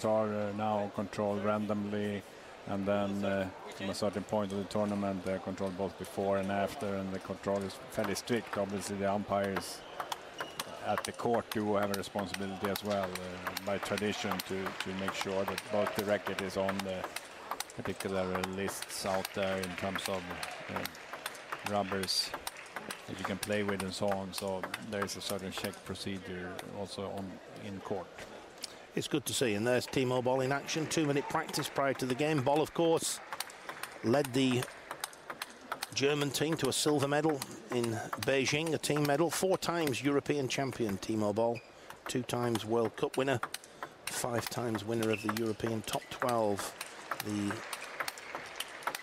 balls are now controlled randomly, and then from a certain point of the tournament, they're controlled both before and after, and the control is fairly strict. Obviously, the umpires at the court do have a responsibility as well, by tradition, to make sure that both the racket is on the particular lists out there in terms of rubbers that you can play with and so on. So there is a certain check procedure also in court. It's good to see. And there's Timo Boll in action. 2-minute practice prior to the game. Boll, of course, led the German team to a silver medal in Beijing, a team medal. 4 times European champion, Timo Boll. 2 times World Cup winner. 5 times winner of the European Top 12. The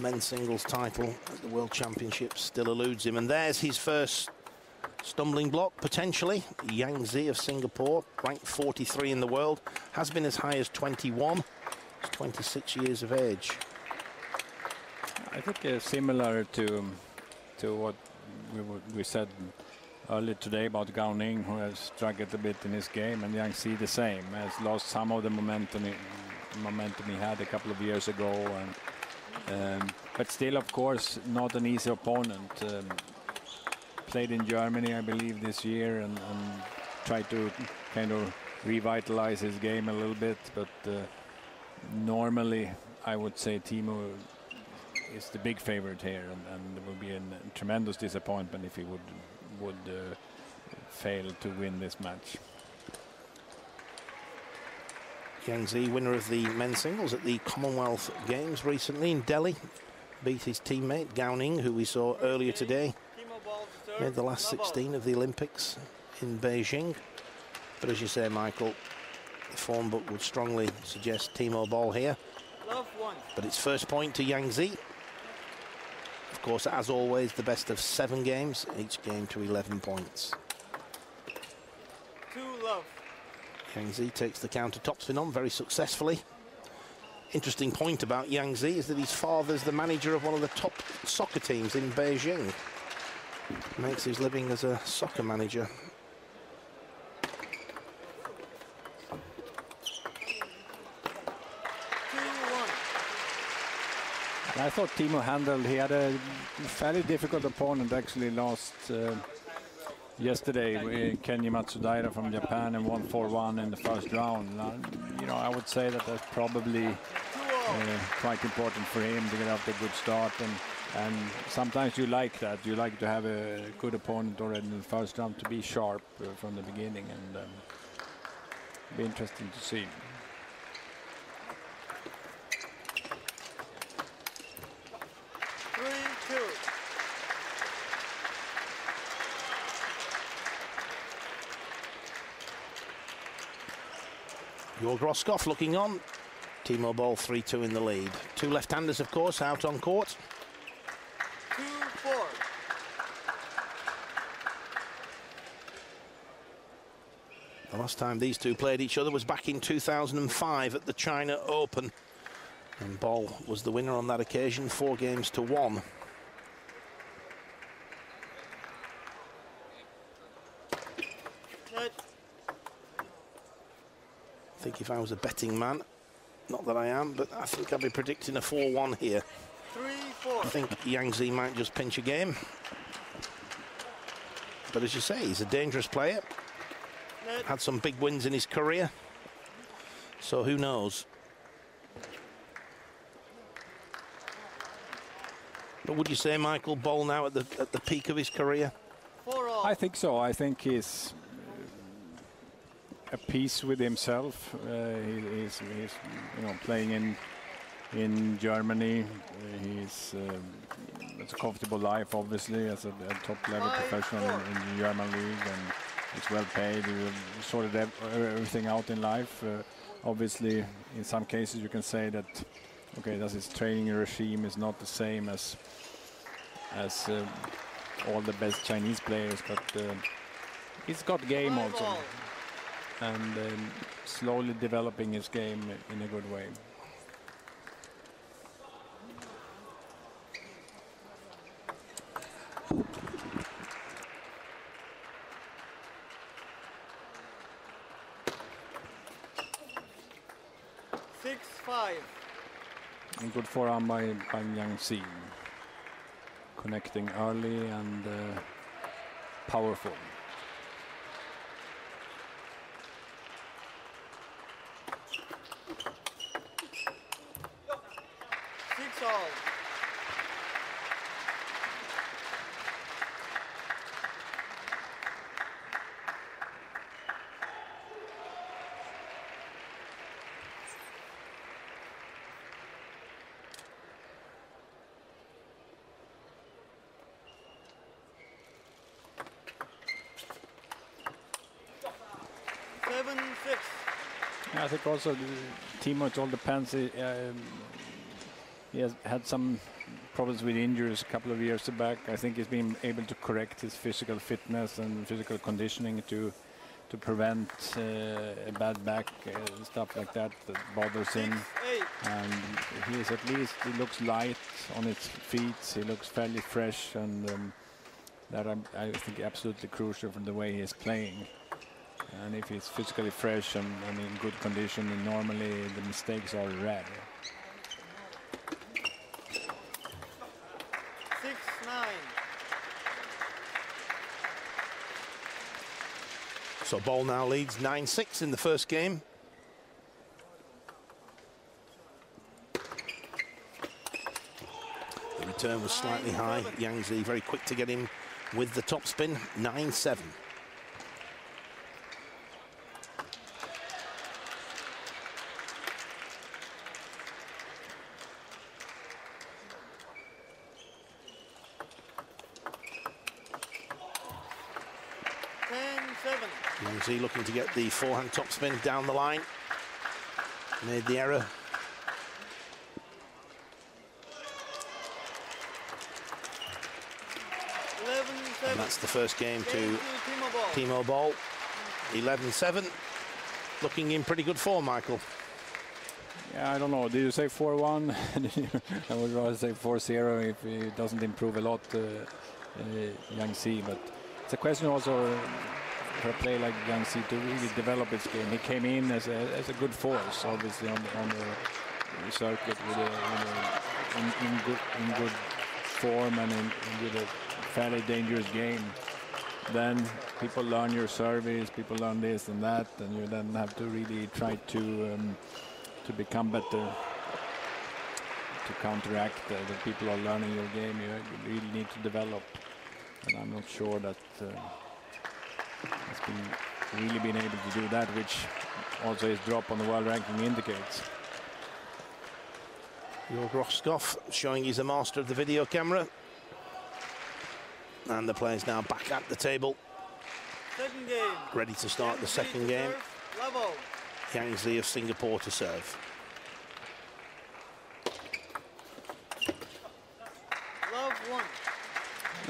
men's singles title at the World Championships still eludes him. And there's his first stumbling block, potentially. Yang Zi of Singapore, ranked 43 in the world, has been as high as 21. He's 26 years of age. I think similar to what we said earlier today about Gao Ning, who has struggled a bit in his game, and Yang Zi the same, has lost some of the momentum he had a couple of years ago, and but still, of course, not an easy opponent. Played in Germany, I believe, this year, and tried to kind of revitalize his game a little bit, but normally I would say Timo is the big favorite here, and it would be a tremendous disappointment if he would fail to win this match. Yang Zi, winner of the men's singles at the Commonwealth Games recently in Delhi, beat his teammate Gao Ning, who we saw earlier today. Made the last 16 of the Olympics in Beijing. But as you say, Michael, the form book would strongly suggest Timo Boll here. But it's first point to Yang Zi. Of course, as always, the best of 7 games, each game to 11 points. 2-love. Yang Zi takes the counter topspin on very successfully. Interesting point about Yang Zi is that his father's the manager of one of the top soccer teams in Beijing. Makes his living as a soccer manager. I thought Timo handled, he had a fairly difficult opponent actually yesterday, Kenji Matsudaira from Japan, and won 4-1 in the first round. You know, I would say that that's probably quite important for him to get off a good start, and sometimes you like that. You like to have a good opponent already in the first round to be sharp from the beginning, and be interesting to see. Jörg Roskopf looking on. Timo Boll 3-2 in the lead. 2 left-handers, of course, out on court. 2-4. The last time these two played each other was back in 2005 at the China Open. And Boll was the winner on that occasion, 4-1. I think if I was a betting man, not that I am, but I think I'd be predicting a 4-1 here. 3-4. I think Yang Zi might just pinch a game. But as you say, he's a dangerous player. Had some big wins in his career. So who knows? But would you say, Michael, Boll now at the peak of his career? I think so. I think he's at peace with himself. He's playing in Germany. It's a comfortable life, obviously, as a top-level professional in the German league, and it's well paid. He sorted everything out in life. Obviously, in some cases, you can say that, okay, that his training regime is not the same as all the best Chinese players, but he's got game also, and slowly developing his game in a good way. 5. And good forehand by Yang Si. Connecting early and powerful. 6 all. I think also Timo, it all depends. He has had some problems with injuries a couple of years back. I think he's been able to correct his physical fitness and physical conditioning to prevent a bad back, stuff like that bothers him. And he is at least, he looks light on his feet. He looks fairly fresh, and that I think absolutely crucial from the way he is playing. And if he's physically fresh and in good condition, then normally the mistakes are rare. 6-9. So Boll now leads 9-6 in the first game. The return was slightly high. Yang Si very quick to get in with the top spin. 9-7. Yang Si looking to get the forehand topspin down the line. Made the error. And that's the first game to Timo BOLL. 11-7. Looking in pretty good form, Michael. Yeah, I don't know. Did you say 4-1? I would rather say 4-0 if he doesn't improve a lot, Yang Si. But it's a question also for a player like Yang Si to really develop his game. He came in as a good force, obviously, on the circuit in good form and with a fairly dangerous game. Then people learn your service, people learn this and that, and you then have to really try to become better, to counteract the people are learning your game. You really need to develop, and I'm not sure that has really been able to do that, which also his drop on the world ranking indicates. Jörg Roskopf showing he's a master of the video camera. And the players now back at the table. Second game. Ready to start the second game. Level. Yang Si of Singapore to serve. Love 1.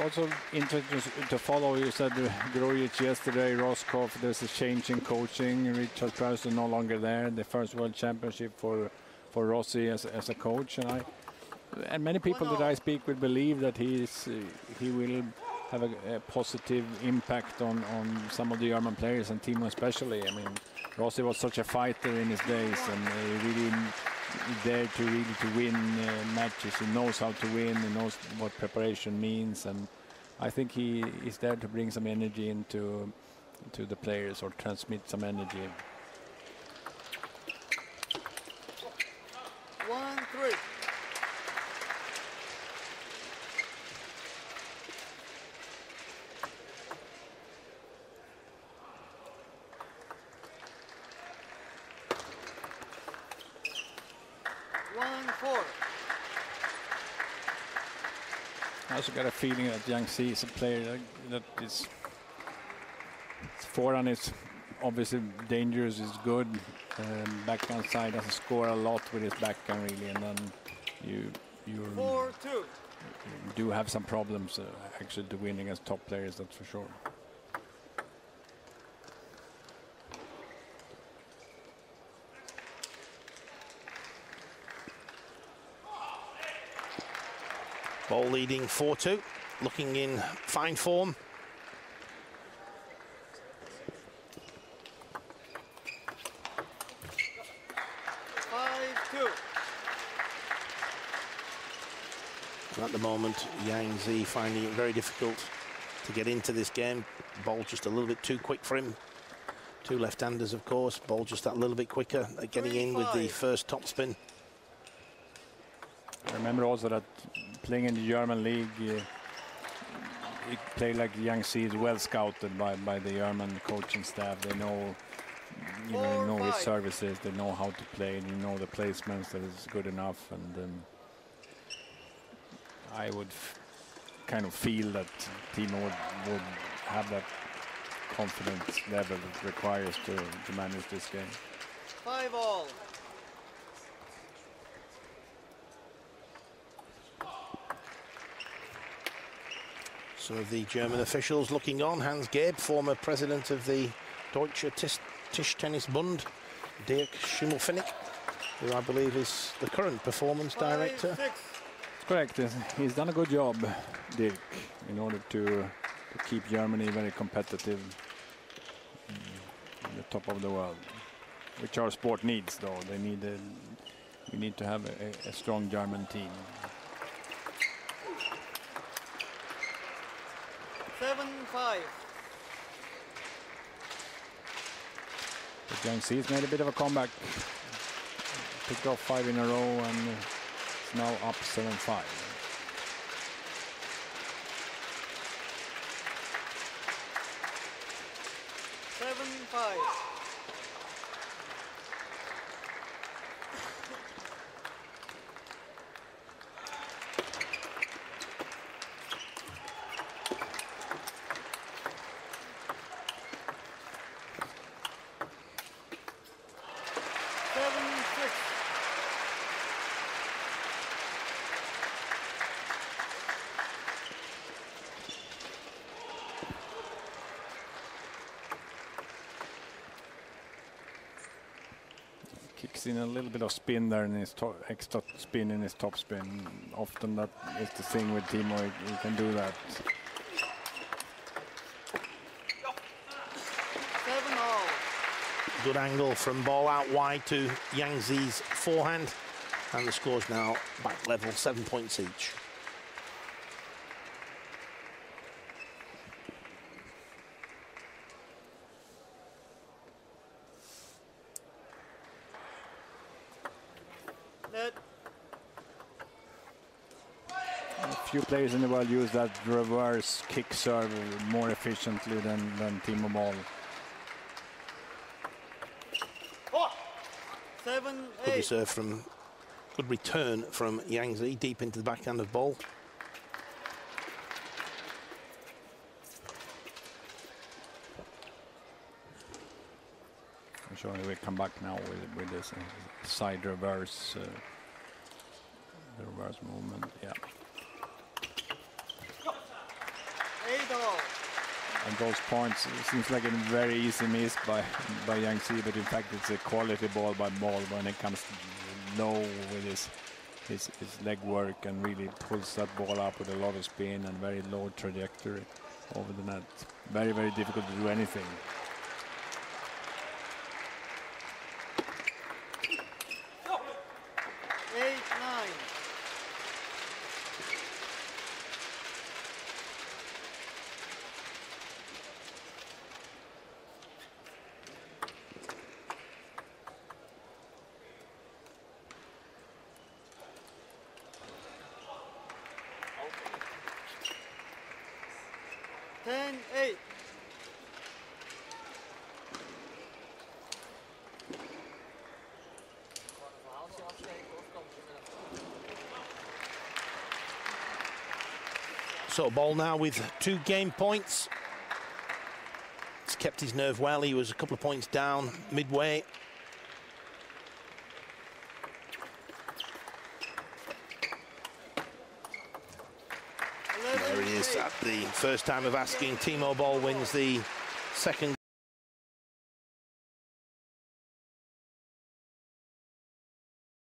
Also interesting to follow. You said Grujic yesterday, Roskopf. There's a change in coaching. Richard Persson no longer there. The first World Championship for Rossi as a coach, and many people that I speak with believe that he will have a positive impact on some of the German players, and Timo especially. I mean, Rossi was such a fighter in his days, and he really dared to win matches. He knows how to win. He knows what preparation means, and I think he is there to bring some energy into the players, or transmit some energy. 1-3. I also got a feeling that Yang Si is a player that is forehand is obviously dangerous, is good. Backhand side doesn't score a lot with his backhand really, and then you 4-2. do have some problems actually to win against top players, that's for sure. Boll leading 4-2, looking in fine form. And at the moment, Yang Zi finding it very difficult to get into this game. Boll just a little bit too quick for him. Two left-handers, of course. Boll just that little bit quicker at getting in with the first topspin. Remember also that playing in the German league, you play like Yang Zi is well scouted by the German coaching staff. They know, you know his services. They know how to play, and you know the placements that is good enough. And I would kind of feel that Timo would have that confidence level it requires to manage this game. 5-all. Some of the German officials looking on. Hans Gabe, former president of the Deutsche Tischtennisbund, Dirk Schimmelfinnig, who I believe is the current performance director. 5-6. Correct. He's done a good job, Dirk, in order to keep Germany very competitive in the top of the world, which our sport needs, though. We need to have a strong German team. 7-5. But Yang Zi's made a bit of a comeback. Picked off 5 in a row and is now up 7-5. 7-5. Kicks in a little bit of spin there in his extra spin in his top spin. Often that is the thing with Timo, he can do that. 7-all. Good angle from Boll out wide to Yang Zi's forehand. And the score's now back level, 7 points each. Net. A few players in the world use that reverse kick serve more efficiently than Timo BOLL. 7-8. Good reserve from, good return from Yang Zi deep into the backhand of Boll. I'm sure we come back now with this side reverse, the reverse movement. Yeah. 8-all. And those points, it seems like a very easy miss by Yang Zi, but in fact it's a quality ball by Boll when it comes low with his leg work and really pulls that ball up with a lot of spin and very low trajectory over the net. Very, very difficult to do anything. 8-9. Ten, 8. So Boll now with 2 game points. He's kept his nerve well. He was a couple of points down midway. There it is at the first time of asking. Timo BOLL wins the second